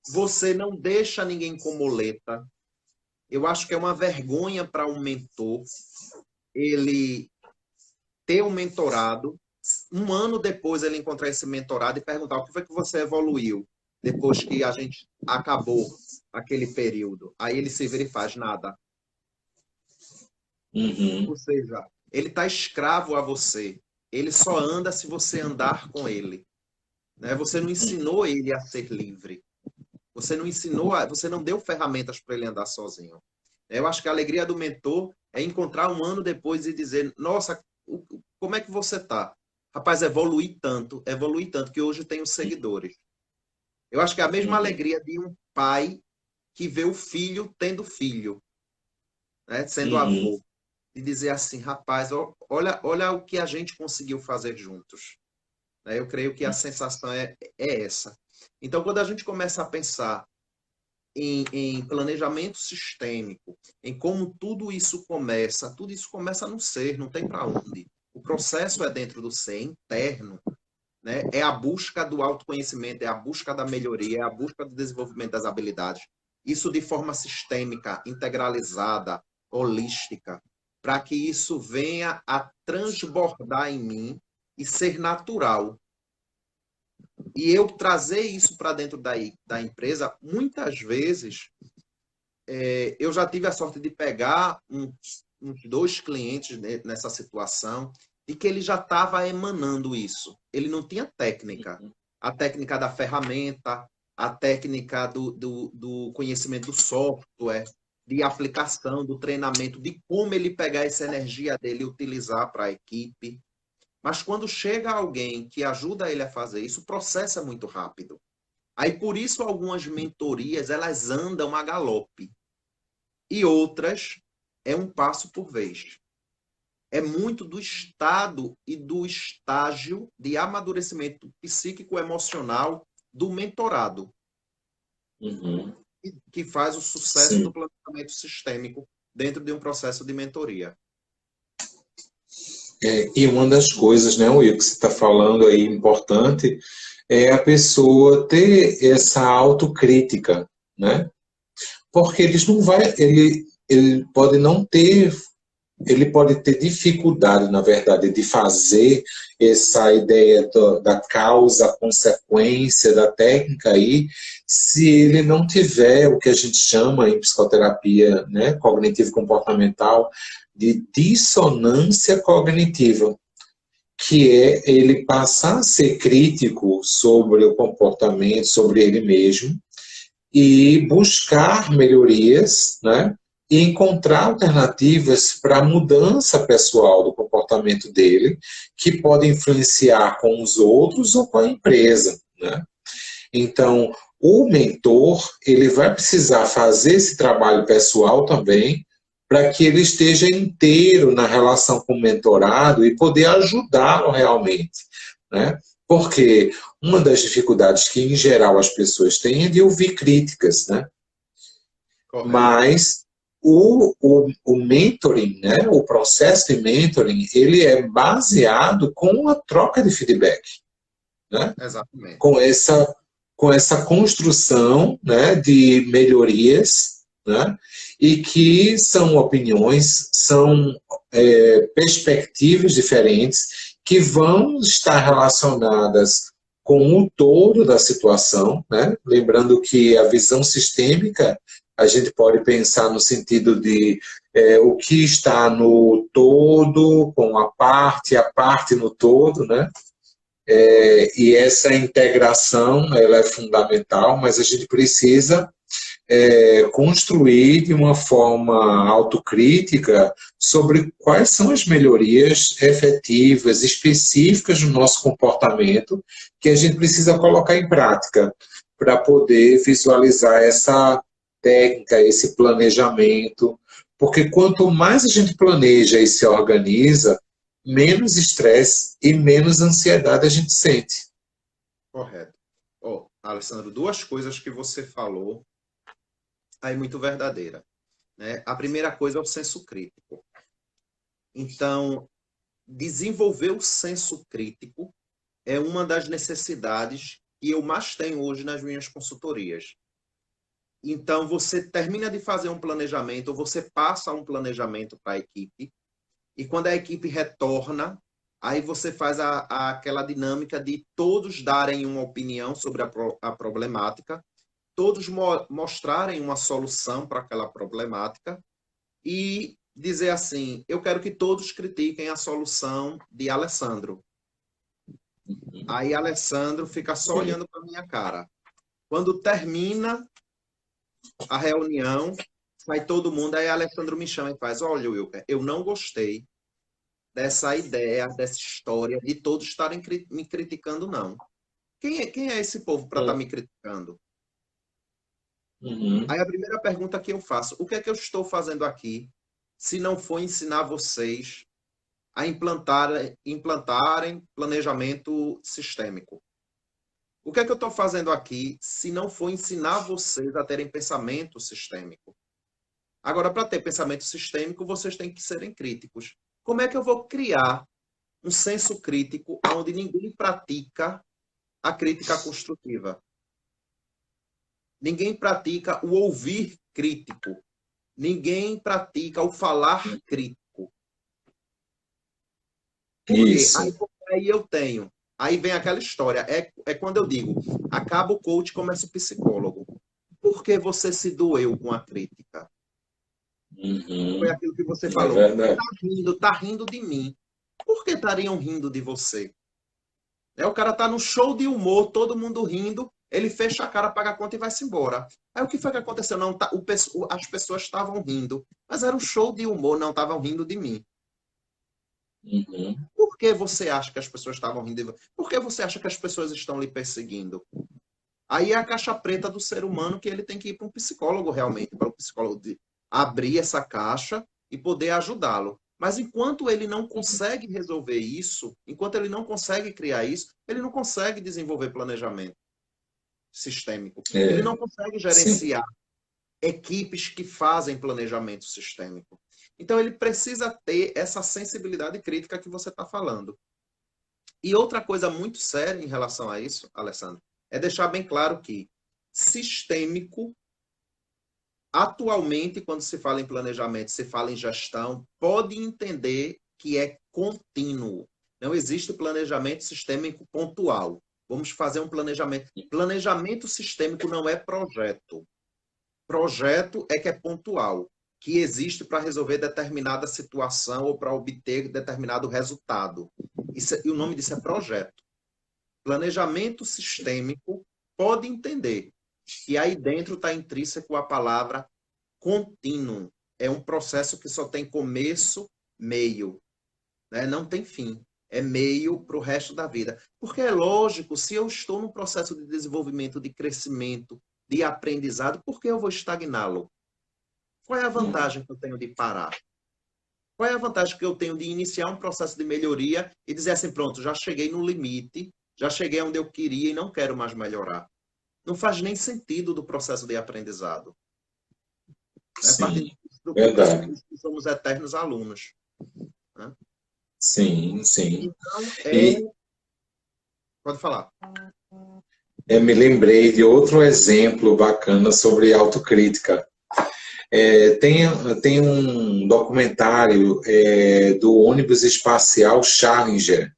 Você não deixa ninguém com moleta. Eu acho que é uma vergonha para um mentor ele ter um mentorado, um ano depois ele encontrar esse mentorado e perguntar o que foi que você evoluiu depois que a gente acabou aquele período. Aí ele se vira e faz nada. Uhum. Ou seja, ele está escravo a você. Ele só anda se você andar com ele. Né? Você não ensinou ele a ser livre. Você não deu ferramentas para ele andar sozinho. Eu acho que a alegria do mentor é encontrar um ano depois e dizer, nossa, como é que você está? Rapaz, evolui tanto, que hoje tenho seguidores. Eu acho que é a mesma alegria de um pai que vê o filho tendo filho, né? Sendo Uhum. avô. E dizer assim, rapaz, olha o que a gente conseguiu fazer juntos. Eu creio que a sensação é essa. Então, quando a gente começa a pensar em planejamento sistêmico, em como tudo isso começa no ser, não tem para onde. O processo é dentro do ser, interno, né? É a busca do autoconhecimento, é a busca da melhoria, é a busca do desenvolvimento das habilidades. Isso de forma sistêmica, integralizada, holística, para que isso venha a transbordar em mim e ser natural. E eu trazer isso para dentro da empresa, muitas vezes, eu já tive a sorte de pegar uns 2 clientes nessa situação e que ele já estava emanando isso. Ele não tinha técnica. A técnica da ferramenta, a técnica do conhecimento do software, de aplicação, do treinamento, de como ele pegar essa energia dele e utilizar para a equipe. Mas quando chega alguém que ajuda ele a fazer isso, o processo é muito rápido. Aí, por isso, algumas mentorias, elas andam a galope. E outras, é um passo por vez. É muito do estado e do estágio de amadurecimento psíquico-emocional do mentorado, Uhum. que faz o sucesso do Sim. planejamento sistêmico dentro de um processo de mentoria. E uma das coisas, né, Will, que você está falando aí importante, é a pessoa ter essa autocrítica, né? Porque eles não vai, ele pode não ter, ele pode ter dificuldade, na verdade, de fazer essa ideia da causa, consequência da técnica aí, se ele não tiver o que a gente chama em psicoterapia, né, cognitivo-comportamental, de dissonância cognitiva, que é ele passar a ser crítico sobre o comportamento, sobre ele mesmo, e buscar melhorias, né? E encontrar alternativas para a mudança pessoal do comportamento dele, que pode influenciar com os outros ou com a empresa, né? Então, o mentor, ele vai precisar fazer esse trabalho pessoal também, para que ele esteja inteiro na relação com o mentorado e poder ajudá-lo realmente, né? Porque uma das dificuldades que, em geral, as pessoas têm é de ouvir críticas, né? Correto. Mas o mentoring, né? O processo de mentoring, ele é baseado com a troca de feedback, né? Exatamente. Com essa construção, né, de melhorias, né? E que são opiniões, são perspectivas diferentes que vão estar relacionadas com o todo da situação, né? Lembrando que a visão sistêmica, a gente pode pensar no sentido de o que está no todo com a parte no todo, né? E essa integração ela é fundamental, mas a gente precisa construir de uma forma autocrítica sobre quais são as melhorias efetivas, específicas no nosso comportamento, que a gente precisa colocar em prática para poder visualizar essa técnica, esse planejamento, porque quanto mais a gente planeja e se organiza, menos estresse e menos ansiedade a gente sente. Correto. Alessandro, duas coisas que você falou aí muito verdadeira, né? A primeira coisa é o senso crítico. Então, desenvolver o senso crítico é uma das necessidades que eu mais tenho hoje nas minhas consultorias. Então, você termina de fazer um planejamento, ou você passa um planejamento para a equipe, e quando a equipe retorna, aí você faz aquela dinâmica de todos darem uma opinião sobre a problemática, todos mostrarem uma solução para aquela problemática e dizer assim, eu quero que todos critiquem a solução de Alessandro. Aí Alessandro fica só olhando para minha cara. Quando termina a reunião, sai todo mundo, aí Alessandro me chama e faz, olha, Wilker, eu não gostei dessa ideia, dessa história de todos estarem me criticando, não. Quem é esse povo para estar me criticando? Uhum. Aí a primeira pergunta que eu faço, o que é que eu estou fazendo aqui se não for ensinar vocês a implantarem planejamento sistêmico? O que é que eu estou fazendo aqui se não for ensinar vocês a terem pensamento sistêmico? Agora, para ter pensamento sistêmico, vocês têm que serem críticos. Como é que eu vou criar um senso crítico onde ninguém pratica a crítica construtiva? Ninguém pratica o ouvir crítico. Ninguém pratica o falar crítico. Por quê? Aí eu tenho. Aí vem aquela história. É quando eu digo, acaba o coach, começa o psicólogo. Por que você se doeu com a crítica? Foi aquilo que você falou. Tá rindo de mim. Por que estariam rindo de você? O cara tá no show de humor, todo mundo rindo, ele fecha a cara, paga a conta e vai-se embora. Aí o que foi que aconteceu? Não, as pessoas estavam rindo, mas era um show de humor, não estavam rindo de mim. Por que você acha que as pessoas estavam rindo de você? Por que você acha que as pessoas estão lhe perseguindo? Aí é a caixa preta do ser humano que ele tem que ir para um psicólogo realmente, para o psicólogo abrir essa caixa e poder ajudá-lo. Mas enquanto ele não consegue resolver isso, enquanto ele não consegue criar isso, ele não consegue desenvolver planejamento sistêmico. Ele não consegue gerenciar. equipes que fazem planejamento sistêmico. Então, ele precisa ter essa sensibilidade crítica que você está falando. E outra coisa muito séria em relação a isso, Alessandro, é deixar bem claro que sistêmico, atualmente, quando se fala em planejamento, se fala em gestão, pode entender que é contínuo. Não existe planejamento sistêmico pontual. Vamos fazer um planejamento. Planejamento sistêmico não é projeto. Projeto é que é pontual, que existe para resolver determinada situação ou para obter determinado resultado. E o nome disso é projeto. Planejamento sistêmico pode entender que aí dentro está intrínseco a palavra contínuo. É um processo que só tem começo, meio, né? Não tem fim. É meio para o resto da vida. Porque é lógico, se eu estou num processo de desenvolvimento, de crescimento, de aprendizado, por que eu vou estagná-lo? Qual é a vantagem que eu tenho de parar? Qual é a vantagem que eu tenho de iniciar um processo de melhoria e dizer assim, pronto, já cheguei no limite, já cheguei onde eu queria e não quero mais melhorar? Não faz nem sentido do processo de aprendizado. É Sim, do verdade. que somos eternos alunos. Né? Sim, sim. Então, E pode falar. eu me lembrei de outro exemplo bacana sobre autocrítica. Tem um documentário do ônibus espacial Challenger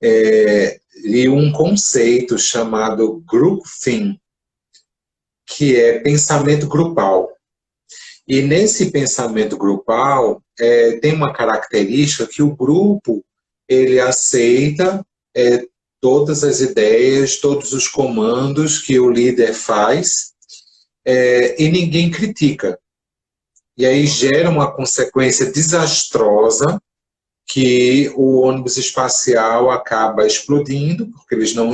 e um conceito chamado groupthink, que é pensamento grupal. E nesse pensamento grupal tem uma característica que o grupo ele aceita todas as ideias, todos os comandos que o líder faz e ninguém critica. E aí gera uma consequência desastrosa que o ônibus espacial acaba explodindo, porque eles não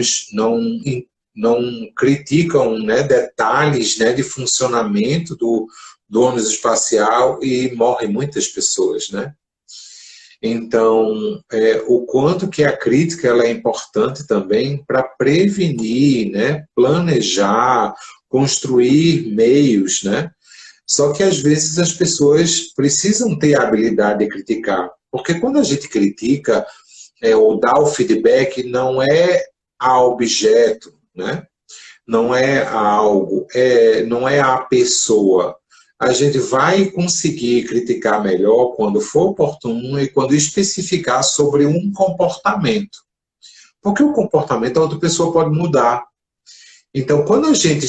criticam, né, detalhes, né, de funcionamento do ônibus espacial e morrem muitas pessoas, né? Então, o quanto que a crítica ela é importante também para prevenir, né, planejar, construir meios, né? Só que às vezes as pessoas precisam ter a habilidade de criticar, porque quando a gente critica ou dá o feedback, não é a objeto, né? Não é a algo, não é a pessoa. A gente vai conseguir criticar melhor quando for oportuno e quando especificar sobre um comportamento. Porque o comportamento a outra pessoa pode mudar. Então, quando a gente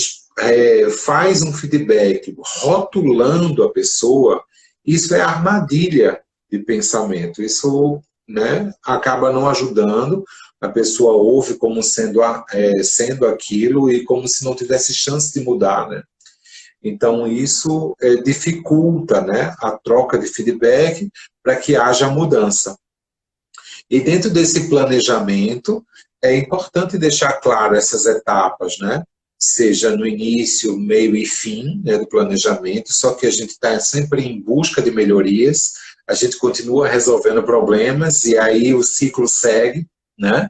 faz um feedback rotulando a pessoa, isso é armadilha de pensamento. Isso, né, acaba não ajudando. A pessoa ouve como sendo aquilo e como se não tivesse chance de mudar, né? Então, isso dificulta, né, a troca de feedback para que haja mudança. E dentro desse planejamento, é importante deixar claro essas etapas, né? Seja no início, meio e fim, né, do planejamento, só que a gente está sempre em busca de melhorias, a gente continua resolvendo problemas e aí o ciclo segue, né?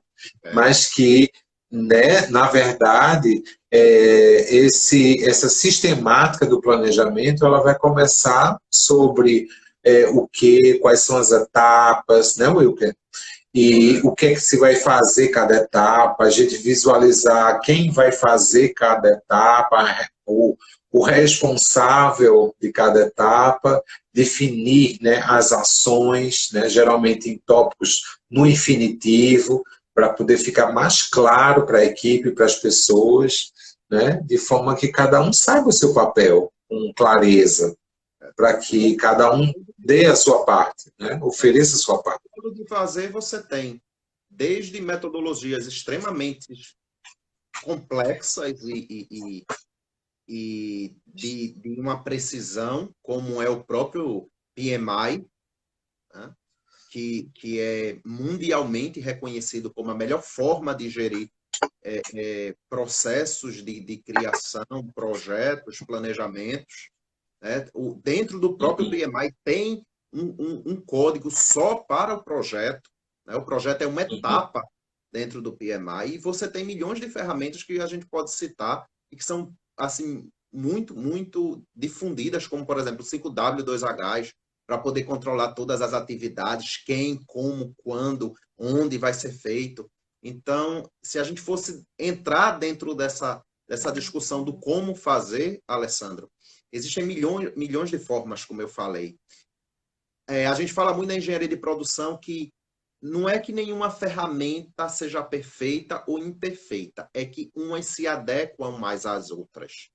Mas que, né, na verdade, essa sistemática do planejamento ela vai começar sobre quais são as etapas, né, Wilker? E o que é que se vai fazer cada etapa, a gente visualizar quem vai fazer cada etapa, o responsável de cada etapa, definir, né, as ações, né, geralmente em tópicos no infinitivo, para poder ficar mais claro para a equipe, para as pessoas, né, de forma que cada um saiba o seu papel com clareza, para que cada um dê a sua parte, né, ofereça a sua parte. De fazer, você tem desde metodologias extremamente complexas e de uma precisão, como é o próprio PMI, né? que é mundialmente reconhecido como a melhor forma de gerir processos de criação, projetos, planejamentos. Né? Dentro do próprio PMI tem um código só para o projeto. Né? O projeto é uma etapa dentro do PMI e você tem milhões de ferramentas que a gente pode citar e que são assim muito difundidas, como, por exemplo, 5W2Hs, para poder controlar todas as atividades, quem, como, quando, onde vai ser feito. Então, se a gente fosse entrar dentro dessa discussão do como fazer, Alessandro, existem milhões de formas, como eu falei. A gente fala muito na engenharia de produção que não é que nenhuma ferramenta seja perfeita ou imperfeita, é que umas se adequam mais às outras.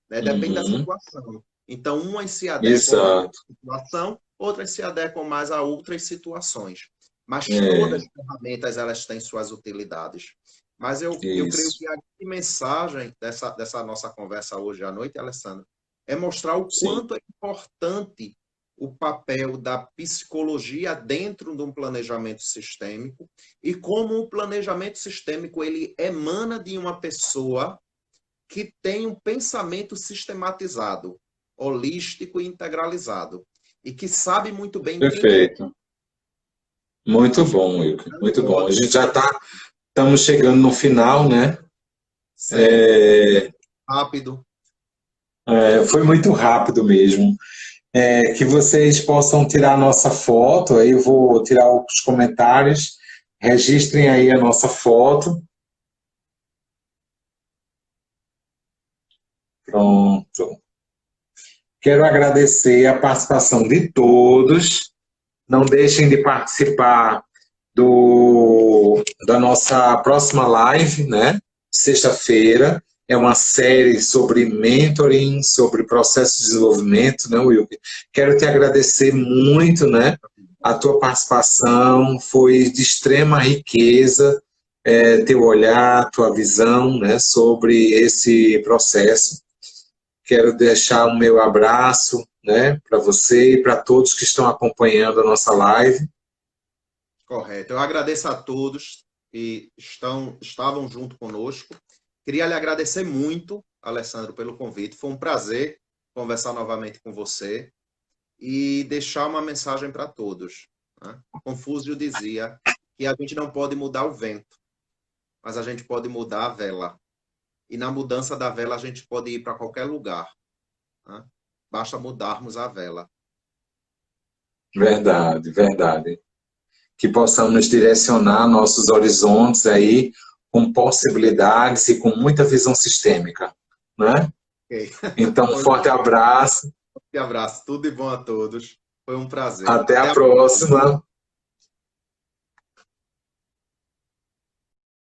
Né? Depende da situação. Então, umas se adequam a uma situação, outras se adequam mais a outras situações. Mas todas as ferramentas elas têm suas utilidades. Mas eu creio que a mensagem dessa nossa conversa hoje à noite, Alessandro, é mostrar o quanto é importante o papel da psicologia dentro de um planejamento sistêmico e como o planejamento sistêmico ele emana de uma pessoa que tem um pensamento sistematizado, holístico e integralizado e que sabe muito bem... Perfeito. Muito bom, Wilker. Muito bom. A gente já estamos chegando no final, né? Rápido. Foi muito rápido mesmo. Que vocês possam tirar a nossa foto, aí eu vou tirar os comentários, registrem aí a nossa foto. Pronto. Quero agradecer a participação de todos. Não deixem de participar da nossa próxima live, né? Sexta-feira. É uma série sobre mentoring, sobre processo de desenvolvimento, né, Wilker? Quero te agradecer muito, né? A tua participação foi de extrema riqueza, teu olhar, tua visão, né, sobre esse processo. Quero deixar o meu abraço, né, para você e para todos que estão acompanhando a nossa live. Correto. Eu agradeço a todos que estavam junto conosco. Queria lhe agradecer muito, Alessandro, pelo convite. Foi um prazer conversar novamente com você e deixar uma mensagem para todos. Né? Confúcio dizia que a gente não pode mudar o vento, mas a gente pode mudar a vela. E na mudança da vela a gente pode ir para qualquer lugar. Né? Basta mudarmos a vela. Verdade, verdade. Que possamos direcionar nossos horizontes aí com possibilidades e com muita visão sistêmica, né? Okay. Então, um forte abraço. Forte abraço, tudo de bom a todos. Foi um prazer. Até a próxima.